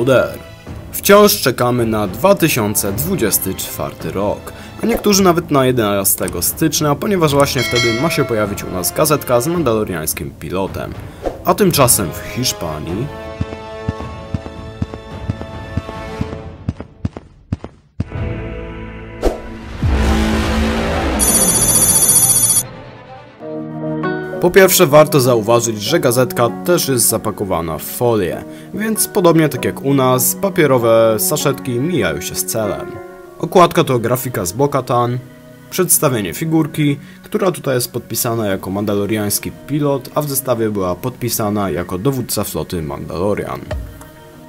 Loader. Wciąż czekamy na 2024 rok, a niektórzy nawet na 11 stycznia, ponieważ właśnie wtedy ma się pojawić u nas gazetka z mandaloriańskim pilotem. A tymczasem w Hiszpanii po pierwsze warto zauważyć, że gazetka też jest zapakowana w folię, więc podobnie tak jak u nas, papierowe saszetki mijają się z celem. Okładka to grafika z Bo-Katan, przedstawienie figurki, która tutaj jest podpisana jako mandaloriański pilot, a w zestawie była podpisana jako dowódca floty Mandalorian.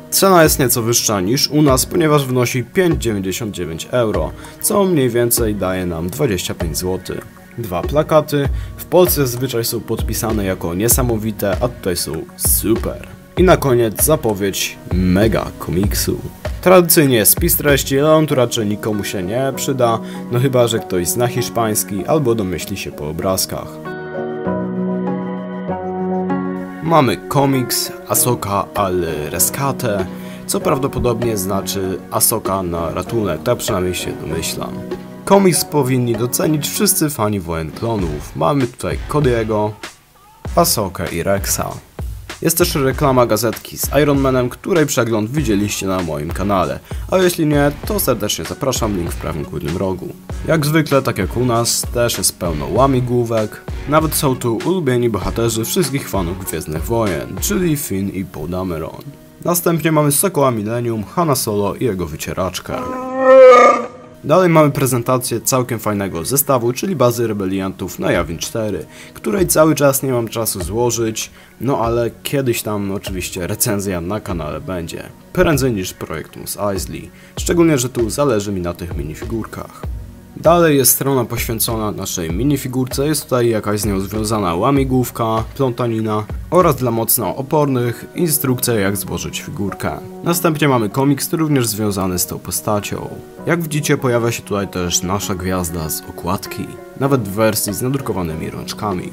Cena jest nieco wyższa niż u nas, ponieważ wynosi 5,99 €, co mniej więcej daje nam 25 zł. Dwa plakaty, w Polsce zazwyczaj są podpisane jako niesamowite, a tutaj są super. I na koniec zapowiedź mega komiksu. Tradycyjnie jest spis treści, ale on tu raczej nikomu się nie przyda, no chyba że ktoś zna hiszpański albo domyśli się po obrazkach. Mamy komiks Ahsoka al Rescate, co prawdopodobnie znaczy Ahsoka na ratunek, tak przynajmniej się domyślam. Komiks powinni docenić wszyscy fani Wojen Klonów. Mamy tutaj Cody'ego, Ahsokę i Rexa. Jest też reklama gazetki z Iron Manem, której przegląd widzieliście na moim kanale, a jeśli nie, to serdecznie zapraszam, link w prawym górnym rogu. Jak zwykle, tak jak u nas, też jest pełno łamigłówek. Nawet są tu ulubieni bohaterzy wszystkich fanów Gwiezdnych Wojen, czyli Finn i Poe Dameron. Następnie mamy Sokoła Millennium, Hanna Solo i jego wycieraczkę. Dalej mamy prezentację całkiem fajnego zestawu, czyli bazy rebeliantów na Yavin 4, której cały czas nie mam czasu złożyć, no ale kiedyś tam oczywiście recenzja na kanale będzie. Prędzej niż projekt Mos Eisley, szczególnie, że tu zależy mi na tych minifigurkach. Dalej jest strona poświęcona naszej minifigurce, jest tutaj jakaś z nią związana łamigłówka, plątanina oraz dla mocno opornych instrukcja jak złożyć figurkę. Następnie mamy komiks również związany z tą postacią. Jak widzicie, pojawia się tutaj też nasza gwiazda z okładki, nawet w wersji z nadrukowanymi rączkami.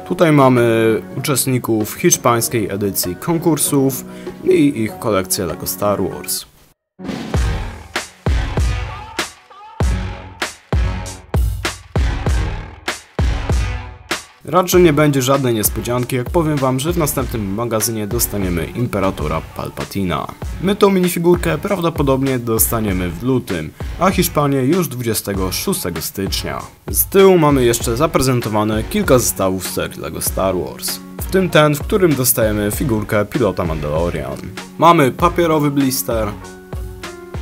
Tutaj mamy uczestników hiszpańskiej edycji konkursów i ich kolekcję LEGO Star Wars. Raczej nie będzie żadnej niespodzianki, jak powiem wam, że w następnym magazynie dostaniemy Imperatora Palpatina. My tą minifigurkę prawdopodobnie dostaniemy w lutym, a Hiszpanię już 26 stycznia. Z tyłu mamy jeszcze zaprezentowane kilka zestawów z serii LEGO Star Wars. W tym ten, w którym dostajemy figurkę pilota Mandalorian. Mamy papierowy blister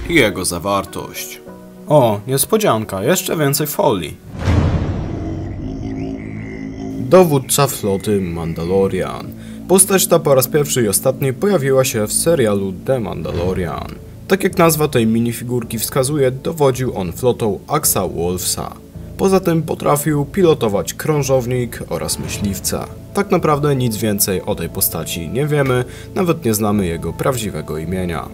i jego zawartość. O, niespodzianka, jeszcze więcej folii. Dowódca floty Mandalorian. Postać ta po raz pierwszy i ostatni pojawiła się w serialu The Mandalorian. Tak jak nazwa tej minifigurki wskazuje, dowodził on flotą Axa Wolfsa. Poza tym potrafił pilotować krążownik oraz myśliwca. Tak naprawdę nic więcej o tej postaci nie wiemy, nawet nie znamy jego prawdziwego imienia.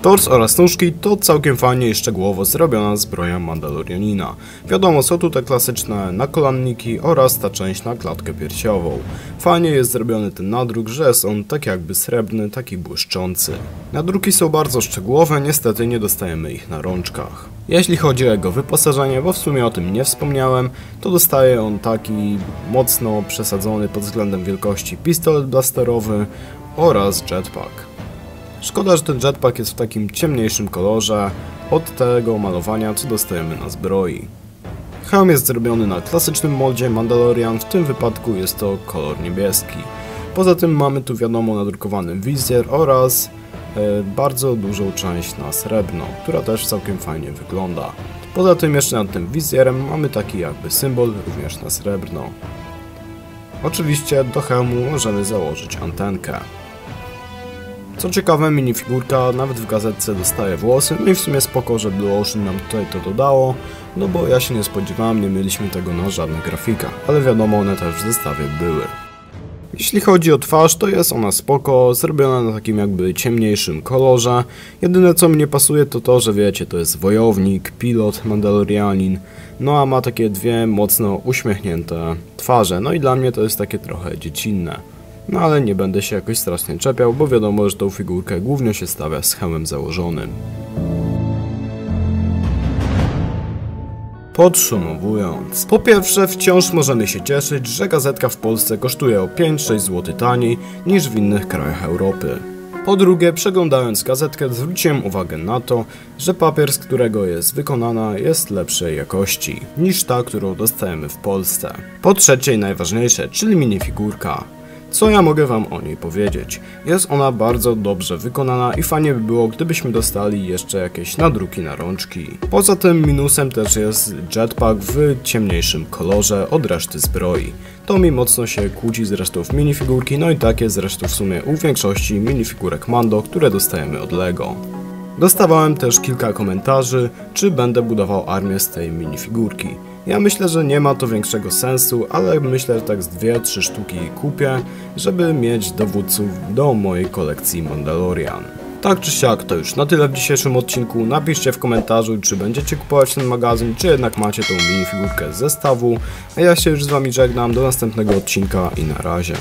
Tors oraz nóżki to całkiem fajnie i szczegółowo zrobiona zbroja Mandalorianina. Wiadomo, są tu te klasyczne nakolanniki oraz ta część na klatkę piersiową. Fajnie jest zrobiony ten nadruk, że jest on tak jakby srebrny, taki błyszczący. Nadruki są bardzo szczegółowe, niestety nie dostajemy ich na rączkach. Jeśli chodzi o jego wyposażenie, bo w sumie o tym nie wspomniałem, to dostaje on taki mocno przesadzony pod względem wielkości pistolet blasterowy oraz jetpack. Szkoda, że ten jetpack jest w takim ciemniejszym kolorze od tego malowania, co dostajemy na zbroi. Hełm jest zrobiony na klasycznym moldzie Mandalorian, w tym wypadku jest to kolor niebieski. Poza tym mamy tu wiadomo nadrukowany wizjer oraz bardzo dużą część na srebrno, która też całkiem fajnie wygląda. Poza tym jeszcze nad tym wizjerem mamy taki jakby symbol również na srebrno. Oczywiście do hełmu możemy założyć antenkę. Co ciekawe, minifigurka nawet w gazetce dostaje włosy, no i w sumie spoko, że Blue Ocean nam tutaj to dodało, no bo ja się nie spodziewałem, nie mieliśmy tego na żadnych grafikach, ale wiadomo, one też w zestawie były. Jeśli chodzi o twarz, to jest ona spoko, zrobiona na takim jakby ciemniejszym kolorze. Jedyne co mi nie pasuje to to, że wiecie, to jest wojownik, pilot, Mandalorianin, no a ma takie dwie mocno uśmiechnięte twarze, no i dla mnie to jest takie trochę dziecinne. No ale nie będę się jakoś strasznie czepiał, bo wiadomo, że tą figurkę głównie się stawia z hełmem założonym. Podsumowując, po pierwsze wciąż możemy się cieszyć, że gazetka w Polsce kosztuje o 5-6 zł taniej niż w innych krajach Europy. Po drugie, przeglądając gazetkę zwróciłem uwagę na to, że papier, z którego jest wykonana, jest lepszej jakości niż ta, którą dostajemy w Polsce. Po trzecie i najważniejsze, czyli minifigurka. Co ja mogę wam o niej powiedzieć? Jest ona bardzo dobrze wykonana i fajnie by było, gdybyśmy dostali jeszcze jakieś nadruki na rączki. Poza tym minusem też jest jetpack w ciemniejszym kolorze od reszty zbroi. To mi mocno się kłóci z resztą w minifigurki, no i tak jest zresztą w sumie u większości minifigurek Mando, które dostajemy od LEGO. Dostawałem też kilka komentarzy, czy będę budował armię z tej minifigurki. Ja myślę, że nie ma to większego sensu, ale myślę, że tak z 2-3 sztuki kupię, żeby mieć dowódców do mojej kolekcji Mandalorian. Tak czy siak, to już na tyle w dzisiejszym odcinku. Napiszcie w komentarzu, czy będziecie kupować ten magazyn, czy jednak macie tą minifigurkę z zestawu. A ja się już z wami żegnam, do następnego odcinka i na razie.